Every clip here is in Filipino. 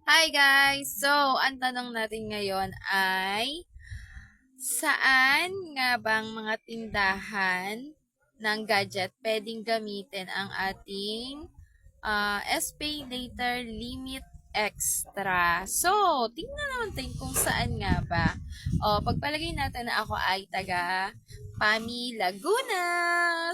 Hi guys! So, ang tanong natin ngayon ay, saan nga bang mga tindahan ng gadget pwedeng gamitin ang ating SPay Later Limit Extra? So, tingnan natin kung saan nga ba. O, pagpalagay natin na ako ay taga Pami, Laguna.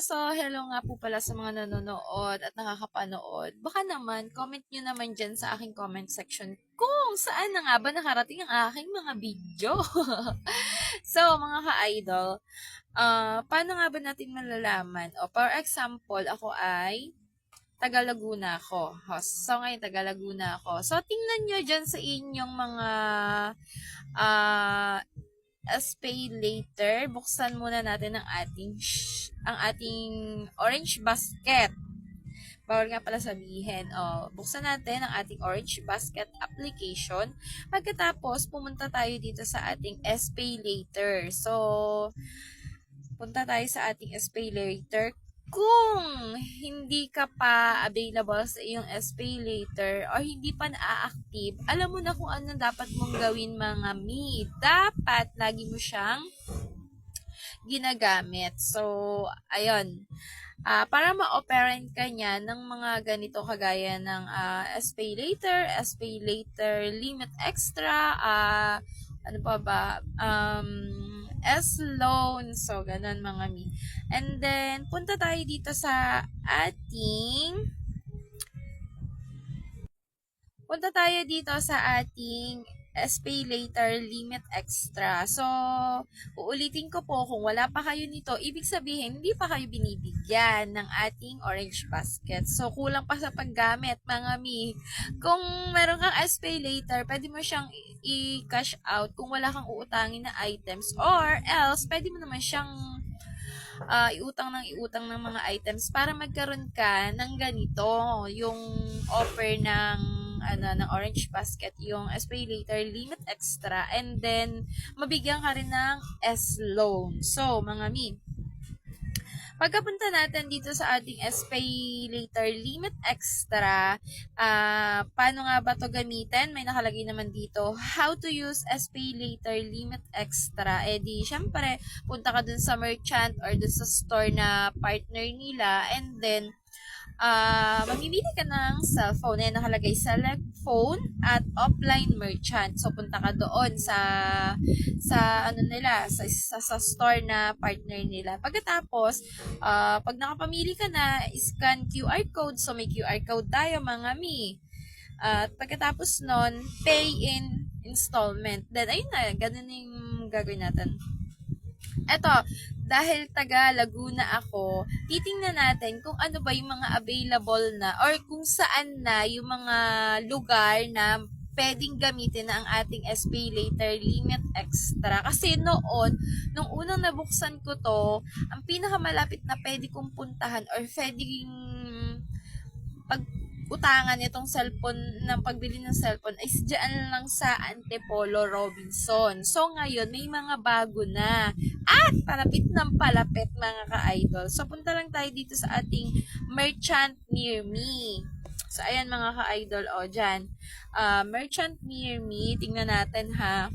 So, hello nga po pala sa mga nanonood at nakakapanood. Baka naman, comment nyo naman dyan sa aking comment section kung saan na nga ba nakarating ang aking mga video. So, mga ka-idol, paano nga ba natin malalaman? O, for example, ako ay taga Laguna ako. So, ngayon, taga Laguna ako. So, tingnan nyo dyan sa inyong mga uh, pay later. Buksan muna natin ang ating orange basket. Bawal nga pala sabihin. Buksan natin ang ating orange basket application. Pagkatapos, pumunta tayo dito sa ating SPay later. So, punta tayo sa ating SPay later. Kung hindi ka pa available sa iyong SPay later or hindi pa na-active, alam mo na kung ano dapat mong gawin mga mi. Dapat lagi mo siyang ginagamit. So, ayun. Para ma-operate ka niya ng mga ganito kagaya ng SPay later, limit extra, ano pa ba, S-loan. So, ganun mga mi. And then, punta tayo dito sa ating SPay later limit extra. So, uulitin ko po, kung wala pa kayo nito, ibig sabihin, hindi pa kayo binibigyan ng ating orange basket. So, kulang pa sa paggamit, mga mi. Kung meron kang SPay later, pwede mo siyang i-cash out kung wala kang uutangin na items, or else, pwede mo naman siyang iutang ng mga items para magkaroon ka ng ganito, yung offer ng orange basket, yung SPay later limit extra, and then mabigyan ka rin ng S-loan. So, mga mi, pagkapunta natin dito sa ating SPay later limit extra, paano nga ba to gamitin? May nakalagay naman dito, how to use SPay later limit extra. Di, syempre, punta ka dun sa merchant or dun sa store na partner nila, and then, mamimili ka ng cellphone. Ayan, nakalagay select phone at offline merchant. So, punta ka doon sa ano nila, sa store na partner nila. Pagkatapos, pag nakapamili ka na, scan QR code. So, may QR code tayo, mga mi. At pagkatapos nun, pay in installment. Then, ayun na, ganun yung gagawin natin. Eto, dahil taga Laguna ako, titingnan natin kung ano ba yung mga available na or kung saan na yung mga lugar na pwedeng gamitin na ang ating SPay later limit extra. Kasi noon, nung unang nabuksan ko to, ang pinakamalapit na pwede kong puntahan or pwedeng utangan itong cellphone, ng pagbili ng cellphone ay diyan lang sa Antipolo Robinson. So ngayon may mga bago na at palapit ng palapit, mga ka-idol. So punta lang tayo dito sa ating merchant near me. So ayan, mga ka-idol, dyan. Merchant near me, tingnan natin ha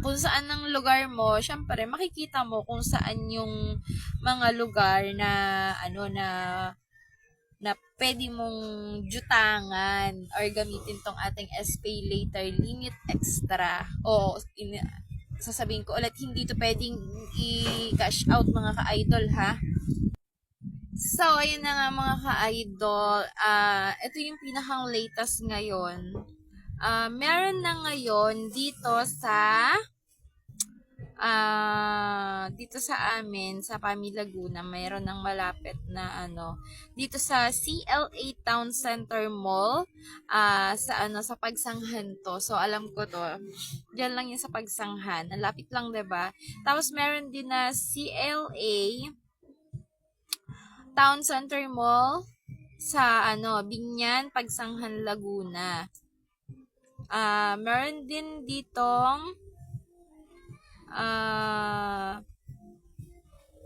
kung saan ang lugar mo. Syempre makikita mo kung saan yung mga lugar na na pwede mong jutangan or gamitin tong ating SPay later limit extra. Sasabihin ko ulit, hindi to pwedeng i-cash out, mga ka-idol, ha. So, ayun na nga, mga ka-idol. Ito yung pinakang latest ngayon. Meron na ngayon dito sa amin, sa Pami Laguna, mayroon ng malapit na dito sa CLA Town Center Mall, sa Pagsanghan to. So, alam ko to. Diyan lang yung sa Pagsanghan. Nalapit lang, 'di ba? Tapos, meron din na CLA Town Center Mall sa Binyan, Pagsanghan, Laguna. Meron din ditong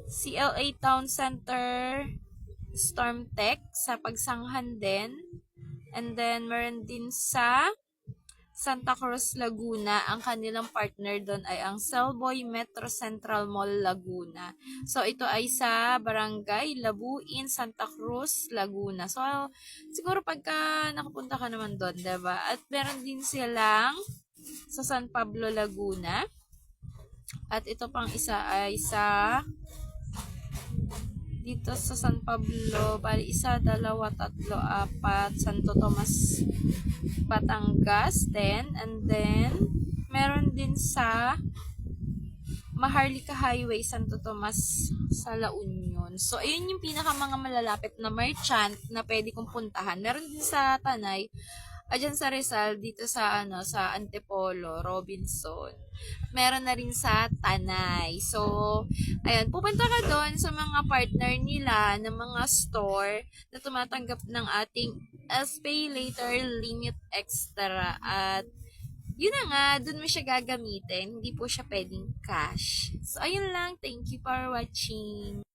CLA Town Center Storm Tech sa Pagsanghan din. And then, meron din sa Santa Cruz, Laguna. Ang kanilang partner doon ay ang Cellboy Metro Central Mall, Laguna. So, ito ay sa Barangay Labuin, Santa Cruz, Laguna. So, siguro pagka nakapunta ka naman doon, diba? At meron din silang sa San Pablo, Laguna. At ito pang isa ay sa dito sa San Pablo, bali isa, dalawa, tatlo, apat, Santo Tomas, Batangas, 10. And then, meron din sa Maharlika Highway, Santo Tomas, sa La Union. So, ayun yung pinaka mga malalapit na merchant na pwede kong puntahan. Meron din sa Tanay, dyan sa Rizal, dito sa sa Antipolo, Robinson. Meron na rin sa Tanay. So, ayan, pupunta ka doon sa mga partner nila ng mga store na tumatanggap ng ating SPay Later Limit Extra. At yun na nga, doon mo siya gagamitin. Hindi po siya pwedeng cash. So, ayun lang. Thank you for watching.